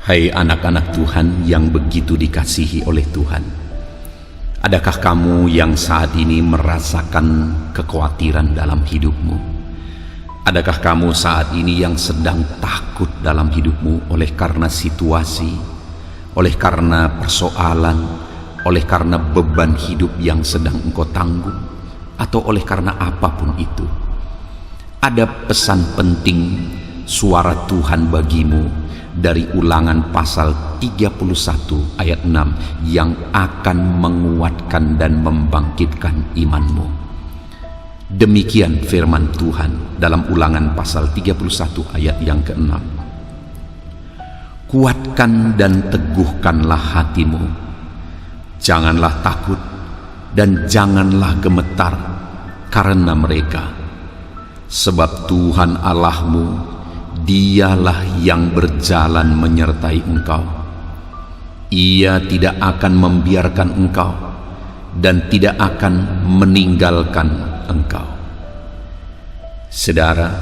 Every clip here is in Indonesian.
Hai anak-anak Tuhan yang begitu dikasihi oleh Tuhan, adakah kamu yang saat ini merasakan kekhawatiran dalam hidupmu? Adakah kamu saat ini yang sedang takut dalam hidupmu oleh karena situasi, oleh karena persoalan, oleh karena beban hidup yang sedang engkau tanggung, atau oleh karena apapun itu? Ada pesan penting suara Tuhan bagimu dari Ulangan pasal 31 ayat 6 yang akan menguatkan dan membangkitkan imanmu. Demikian firman Tuhan dalam Ulangan pasal 31 ayat yang ke-6. Kuatkan dan teguhkanlah hatimu, janganlah takut dan janganlah gemetar karena mereka, sebab Tuhan Allahmu, Dialah yang berjalan menyertai engkau. Ia tidak akan membiarkan engkau dan tidak akan meninggalkan engkau. Saudara,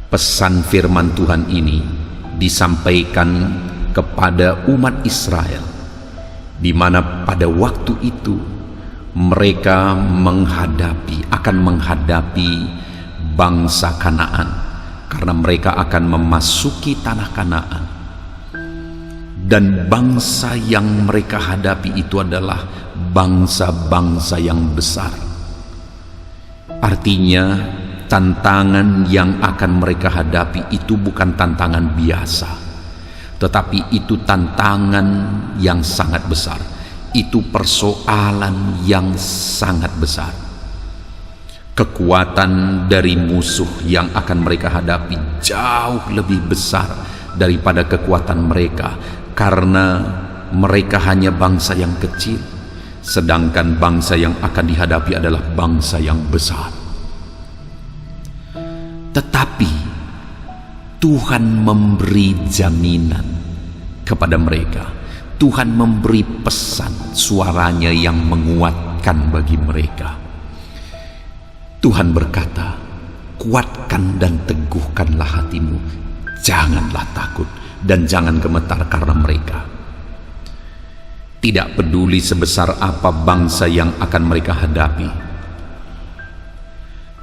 pesan firman Tuhan ini disampaikan kepada umat Israel, di mana pada waktu itu mereka akan menghadapi bangsa Kanaan, karena mereka akan memasuki tanah Kanaan. Dan bangsa yang mereka hadapi itu adalah bangsa-bangsa yang besar. Artinya, tantangan yang akan mereka hadapi itu bukan tantangan biasa, tetapi itu tantangan yang sangat besar. Itu persoalan yang sangat besar. Kekuatan dari musuh yang akan mereka hadapi jauh lebih besar daripada kekuatan mereka, karena mereka hanya bangsa yang kecil, sedangkan bangsa yang akan dihadapi adalah bangsa yang besar. Tetapi Tuhan memberi jaminan kepada mereka. Tuhan memberi pesan, suaranya yang menguatkan bagi mereka. Tuhan berkata, kuatkan dan teguhkanlah hatimu, janganlah takut dan jangan gemetar karena mereka. Tidak peduli sebesar apa bangsa yang akan mereka hadapi,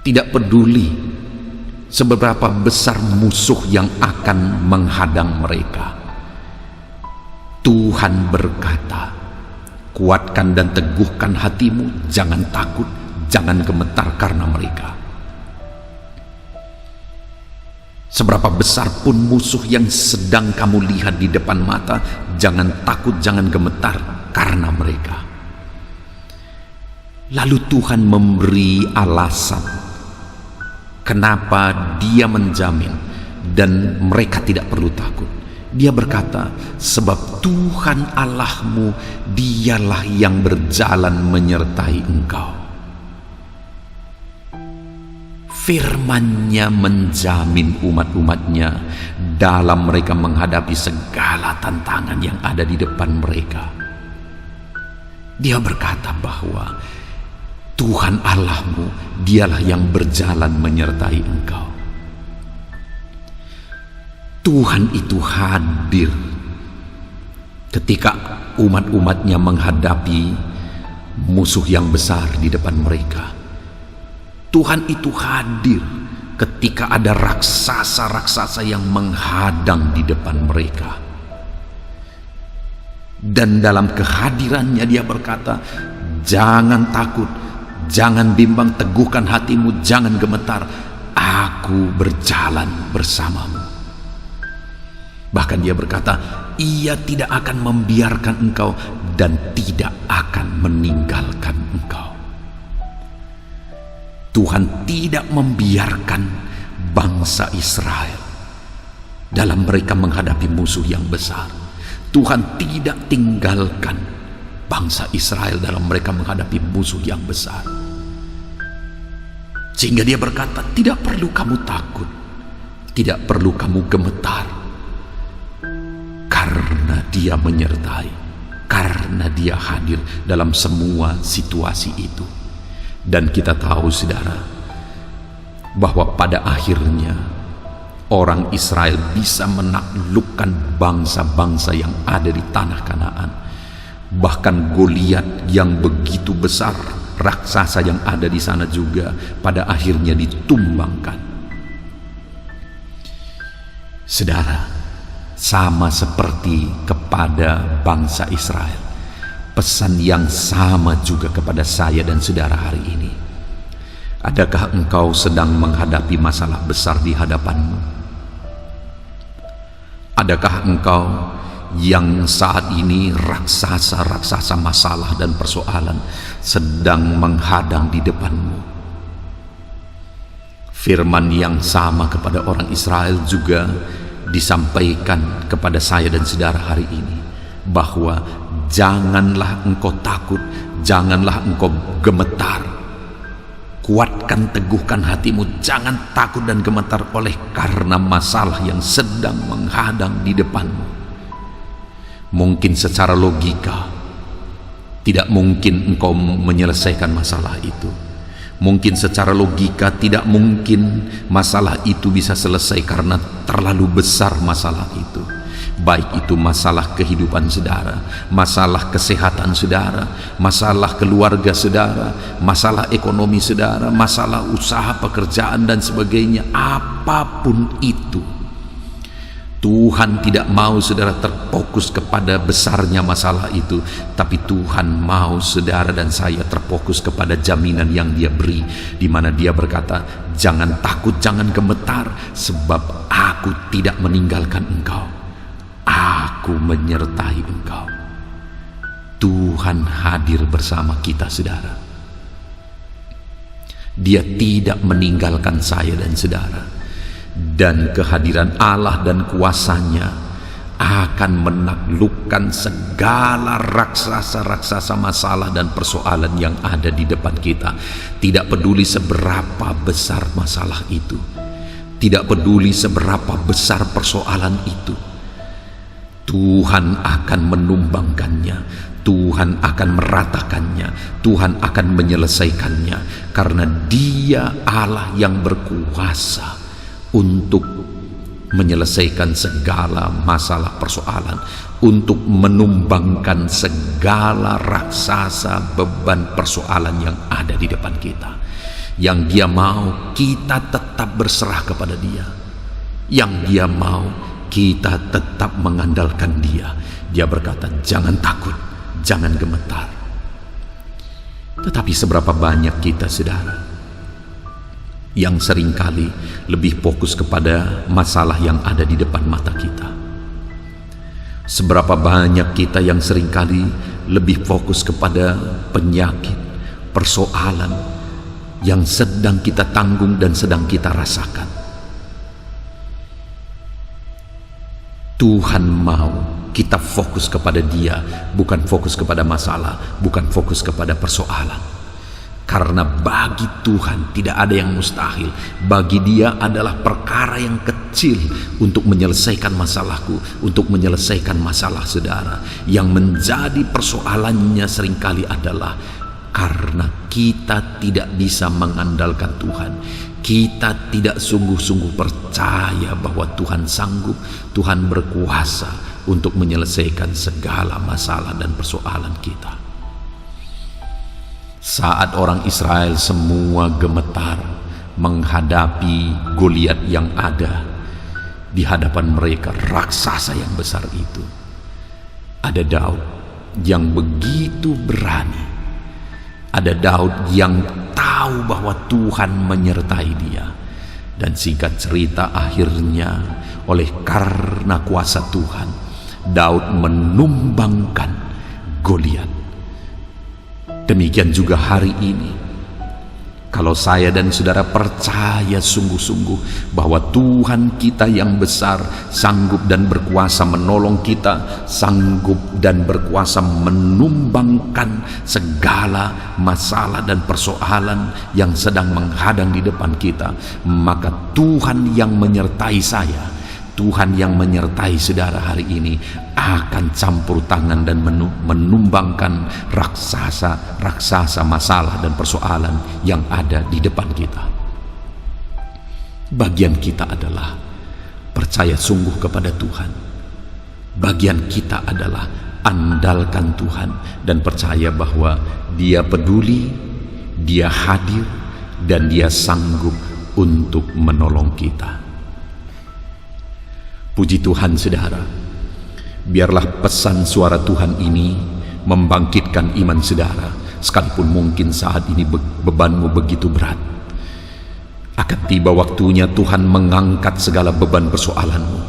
tidak peduli seberapa besar musuh yang akan menghadang mereka. Tuhan berkata, kuatkan dan teguhkan hatimu, jangan takut, jangan gemetar karena mereka. Seberapa besar pun musuh yang sedang kamu lihat di depan mata, jangan takut, jangan gemetar karena mereka. Lalu Tuhan memberi alasan kenapa Dia menjamin dan mereka tidak perlu takut. Dia berkata, sebab Tuhan Allahmu, Dialah yang berjalan menyertai engkau. Firman-Nya menjamin umat-umatnya dalam mereka menghadapi segala tantangan yang ada di depan mereka. Dia berkata bahwa Tuhan Allahmu, Dialah yang berjalan menyertai engkau. Tuhan itu hadir ketika umat-umatnya menghadapi musuh yang besar di depan mereka. Tuhan itu hadir ketika ada raksasa-raksasa yang menghadang di depan mereka. Dan dalam kehadirannya Dia berkata, jangan takut, jangan bimbang, teguhkan hatimu, jangan gemetar, aku berjalan bersamamu. Bahkan Dia berkata, Ia tidak akan membiarkan engkau dan tidak akan meninggalkan engkau. Tuhan tidak membiarkan bangsa Israel dalam mereka menghadapi musuh yang besar. Tuhan tidak tinggalkan bangsa Israel dalam mereka menghadapi musuh yang besar. Sehingga Dia berkata, tidak perlu kamu takut, tidak perlu kamu gemetar, karena Dia menyertai, karena Dia hadir dalam semua situasi itu. Dan kita tahu, saudara, bahwa pada akhirnya orang Israel bisa menaklukkan bangsa-bangsa yang ada di tanah Kanaan. Bahkan Goliat yang begitu besar, raksasa yang ada di sana juga pada akhirnya ditumbangkan. Saudara, sama seperti kepada bangsa Israel, pesan yang sama juga kepada saya dan saudara hari ini. Adakah engkau sedang menghadapi masalah besar di hadapanmu? Adakah engkau yang saat ini raksasa-raksasa masalah dan persoalan sedang menghadang di depanmu? Firman yang sama kepada orang Israel juga disampaikan kepada saya dan saudara hari ini, bahwa janganlah engkau takut, janganlah engkau gemetar. Kuatkan, teguhkan hatimu, jangan takut dan gemetar oleh karena masalah yang sedang menghadang di depanmu. Mungkin secara logika tidak mungkin engkau menyelesaikan masalah itu. Mungkin secara logika tidak mungkin masalah itu bisa selesai karena terlalu besar masalah itu. Baik itu masalah kehidupan saudara, masalah kesehatan saudara, masalah keluarga saudara, masalah ekonomi saudara, masalah usaha pekerjaan dan sebagainya. Apapun itu, Tuhan tidak mau saudara terfokus kepada besarnya masalah itu, tapi Tuhan mau saudara dan saya terfokus kepada jaminan yang Dia beri, di mana Dia berkata, jangan takut, jangan gemetar, sebab Aku tidak meninggalkan engkau. Aku menyertai engkau. Tuhan hadir bersama kita saudara. Dia tidak meninggalkan saya dan saudara. Dan kehadiran Allah dan kuasanya akan menaklukkan segala raksasa-raksasa masalah dan persoalan yang ada di depan kita. Tidak peduli seberapa besar masalah itu, tidak peduli seberapa besar persoalan itu, Tuhan akan menumbangkannya, Tuhan akan meratakannya, Tuhan akan menyelesaikannya, karena Dia Allah yang berkuasa untuk menyelesaikan segala masalah persoalan, untuk menumbangkan segala raksasa beban persoalan yang ada di depan kita. Yang Dia mau kita tetap berserah kepada Dia, yang Dia mau kita tetap mengandalkan Dia. Dia berkata, jangan takut, jangan gemetar. Tetapi seberapa banyak kita saudara yang seringkali lebih fokus kepada masalah yang ada di depan mata kita? Seberapa banyak kita yang seringkali lebih fokus kepada penyakit, persoalan yang sedang kita tanggung dan sedang kita rasakan? Tuhan mau kita fokus kepada Dia, bukan fokus kepada masalah, bukan fokus kepada persoalan. Karena bagi Tuhan tidak ada yang mustahil. Bagi Dia adalah perkara yang kecil untuk menyelesaikan masalahku, untuk menyelesaikan masalah saudara. Yang menjadi persoalannya seringkali adalah karena kita tidak bisa mengandalkan Tuhan. Kita tidak sungguh-sungguh percaya bahwa Tuhan sanggup, Tuhan berkuasa untuk menyelesaikan segala masalah dan persoalan kita. Saat orang Israel semua gemetar menghadapi Goliat yang ada di hadapan mereka, raksasa yang besar itu, ada Daud yang begitu berani. Ada Daud yang tahu bahwa Tuhan menyertai dia. Dan singkat cerita, akhirnya oleh karena kuasa Tuhan, Daud menumbangkan Goliat. Demikian juga hari ini, kalau saya dan saudara percaya sungguh-sungguh bahwa Tuhan kita yang besar sanggup dan berkuasa menolong kita, sanggup dan berkuasa menumbangkan segala masalah dan persoalan yang sedang menghadang di depan kita, maka Tuhan yang menyertai saya, Tuhan yang menyertai saudara hari ini akan campur tangan dan menumbangkan raksasa-raksasa masalah dan persoalan yang ada di depan kita. Bagian kita adalah percaya sungguh kepada Tuhan. Bagian kita adalah andalkan Tuhan dan percaya bahwa Dia peduli, Dia hadir, dan Dia sanggup untuk menolong kita. Puji Tuhan saudara, biarlah pesan suara Tuhan ini membangkitkan iman saudara, sekalipun mungkin saat ini bebanmu begitu berat. Akan tiba waktunya Tuhan mengangkat segala beban persoalanmu.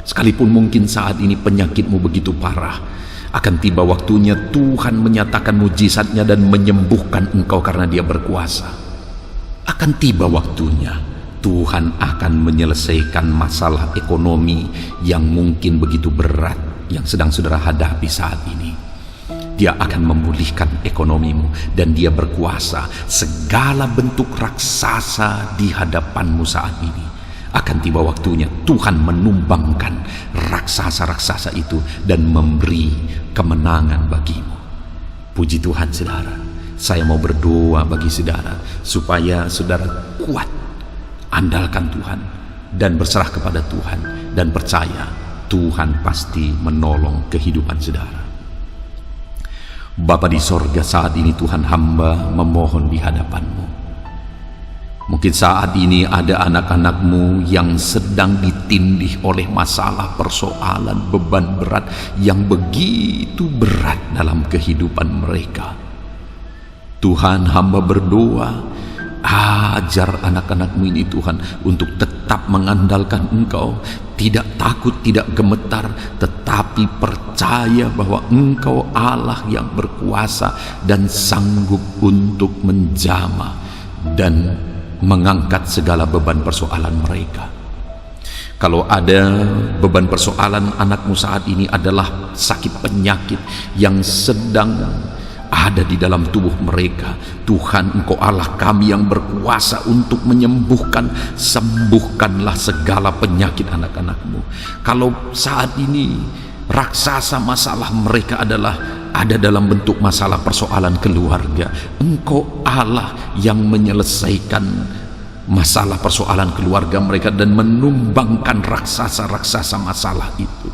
Sekalipun mungkin saat ini penyakitmu begitu parah, akan tiba waktunya Tuhan menyatakan mujizatnya dan menyembuhkan engkau karena Dia berkuasa. Akan tiba waktunya Tuhan akan menyelesaikan masalah ekonomi yang mungkin begitu berat yang sedang saudara hadapi saat ini. Dia akan memulihkan ekonomimu dan Dia berkuasa. Segala bentuk raksasa di hadapanmu saat ini, akan tiba waktunya Tuhan menumbangkan raksasa-raksasa itu dan memberi kemenangan bagimu. Puji Tuhan saudara. Saya mau berdoa bagi saudara supaya saudara kuat, andalkan Tuhan dan berserah kepada Tuhan, dan percaya Tuhan pasti menolong kehidupan saudara. Bapa di sorga, saat ini Tuhan, hamba memohon di hadapan-Mu. Mungkin saat ini ada anak-anak-Mu yang sedang ditindih oleh masalah, persoalan, beban berat yang begitu berat dalam kehidupan mereka. Tuhan, hamba berdoa, ajar anak-anak-Mu ini Tuhan untuk tetap mengandalkan Engkau, tidak takut, tidak gemetar, tetapi percaya bahwa Engkau Allah yang berkuasa dan sanggup untuk menjamah dan mengangkat segala beban persoalan mereka. Kalau ada beban persoalan anakmu saat ini adalah sakit penyakit yang sedang ada di dalam tubuh mereka, Tuhan, Engkau Allah kami yang berkuasa untuk menyembuhkan. Sembuhkanlah segala penyakit anak-anak-Mu. Kalau saat ini raksasa masalah mereka adalah ada dalam bentuk masalah persoalan keluarga, Engkau Allah yang menyelesaikan masalah persoalan keluarga mereka dan menumbangkan raksasa-raksasa masalah itu.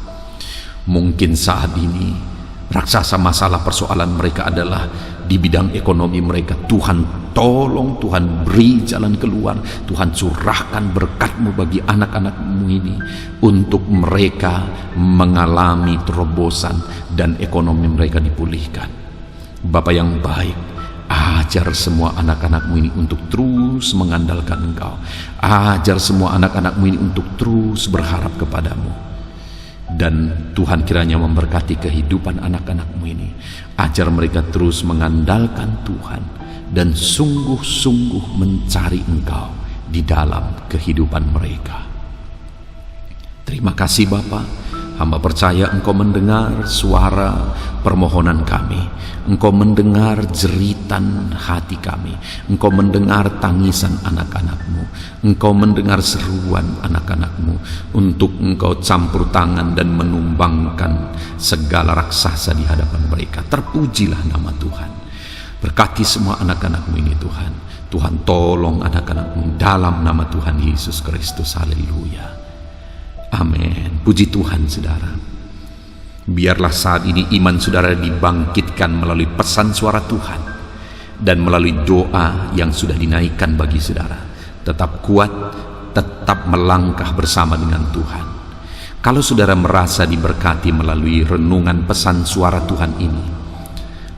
Mungkin saat ini raksasa masalah persoalan mereka adalah di bidang ekonomi mereka. Tuhan tolong, Tuhan beri jalan keluar, Tuhan curahkan berkat-Mu bagi anak-anak-Mu ini untuk mereka mengalami terobosan dan ekonomi mereka dipulihkan. Bapa yang baik, ajar semua anak-anak-Mu ini untuk terus mengandalkan Engkau. Ajar semua anak-anak-Mu ini untuk terus berharap kepadamu. Dan Tuhan kiranya memberkati kehidupan anak-anak-Mu ini. Ajar mereka terus mengandalkan Tuhan dan sungguh-sungguh mencari Engkau di dalam kehidupan mereka. Terima kasih Bapa. Hamba percaya Engkau mendengar suara permohonan kami. Engkau mendengar jeritan hati kami. Engkau mendengar tangisan anak-anak-Mu. Engkau mendengar seruan anak-anak-Mu untuk Engkau campur tangan dan menumbangkan segala raksasa di hadapan mereka. Terpujilah nama Tuhan. Berkati semua anak-anak-Mu ini Tuhan. Tuhan tolong anak-anak-Mu dalam nama Tuhan Yesus Kristus. Haleluya. Amin. Puji Tuhan saudara. Biarlah saat ini iman saudara dibangkitkan melalui pesan suara Tuhan dan melalui doa yang sudah dinaikkan bagi saudara. Tetap kuat, tetap melangkah bersama dengan Tuhan. Kalau saudara merasa diberkati melalui renungan pesan suara Tuhan ini,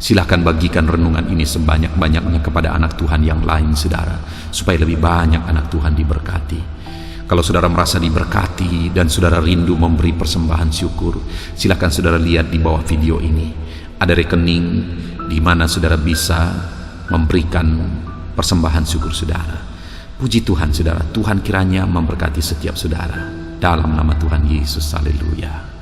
silahkan bagikan renungan ini sebanyak-banyaknya kepada anak Tuhan yang lain saudara, supaya lebih banyak anak Tuhan diberkati. Kalau saudara merasa diberkati dan saudara rindu memberi persembahan syukur, silakan saudara lihat di bawah video ini. Ada rekening di mana saudara bisa memberikan persembahan syukur saudara. Puji Tuhan saudara, Tuhan kiranya memberkati setiap saudara. Dalam nama Tuhan Yesus, haleluya.